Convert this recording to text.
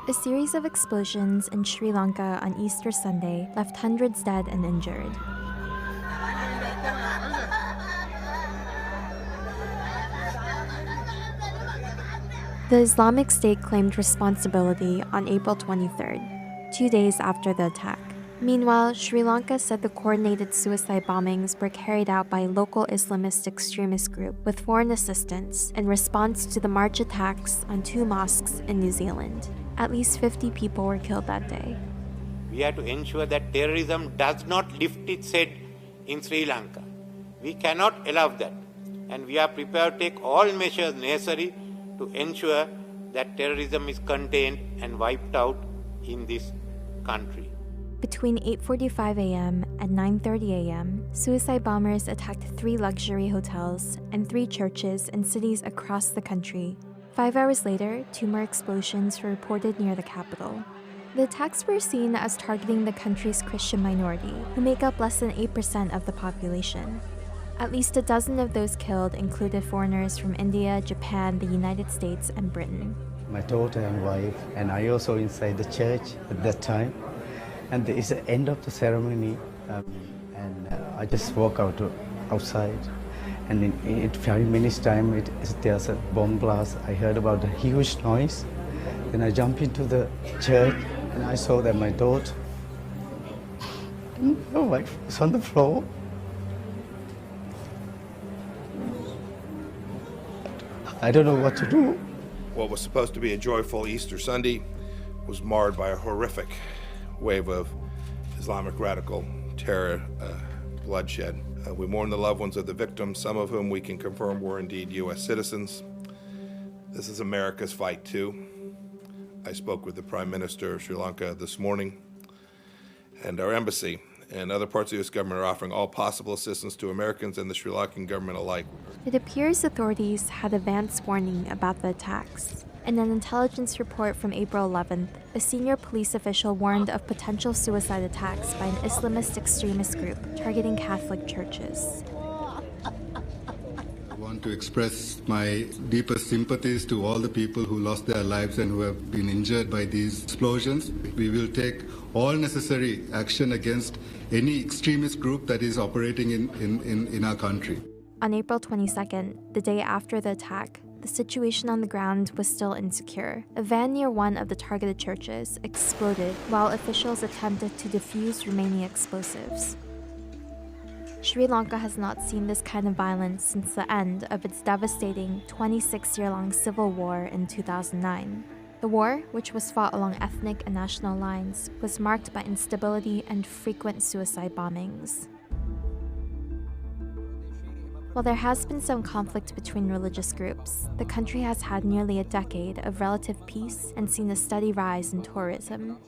A series of explosions in Sri Lanka on Easter Sunday left hundreds dead and injured. The Islamic State claimed responsibility on April 23rd, 2 days after the attack. Meanwhile, Sri Lanka said the coordinated suicide bombings were carried out by a local Islamist extremist group with foreign assistance in response to the March attacks on 2 mosques in New Zealand. At least 50 people were killed that day. We have to ensure that terrorism does not lift its head in Sri Lanka. We cannot allow that, and we are prepared to take all measures necessary to ensure that terrorism is contained and wiped out in this country. Between 8:45 a.m. and 9:30 a.m., suicide bombers attacked 3 luxury hotels and 3 churches in cities across the country. 5 hours later, 2 more explosions were reported near the capital. The attacks were seen as targeting the country's Christian minority, who make up less than 8% of the population. At least a dozen of those killed included foreigners from India, Japan, the United States, and Britain. My daughter and wife, and I also inside the church at that time. And it's the end of the ceremony, and I just walk outside. And in 5 minutes time, there's a bomb blast. I heard about the huge noise. Then I jumped into the church, and I saw that my daughter, my wife, was on the floor. I don't know what to do. What was supposed to be a joyful Easter Sunday was marred by a horrific wave of Islamic radical terror, bloodshed. We mourn the loved ones of the victims, some of whom we can confirm were indeed U.S. citizens. This is America's fight too. I spoke with the Prime Minister of Sri Lanka this morning, and our embassy and other parts of the U.S. government are offering all possible assistance to Americans and the Sri Lankan government alike. It appears authorities had advance warning about the attacks. In an intelligence report from April 11th, a senior police official warned of potential suicide attacks by an Islamist extremist group targeting Catholic churches. I want to express my deepest sympathies to all the people who lost their lives and who have been injured by these explosions. We will take all necessary action against any extremist group that is operating in our country. On April 22nd, the day after the attack, the situation on the ground was still insecure. A van near one of the targeted churches exploded while officials attempted to defuse remaining explosives. Sri Lanka has not seen this kind of violence since the end of its devastating 26-year-long civil war in 2009. The war, which was fought along ethnic and national lines, was marked by instability and frequent suicide bombings. While there has been some conflict between religious groups, the country has had nearly a decade of relative peace and seen a steady rise in tourism.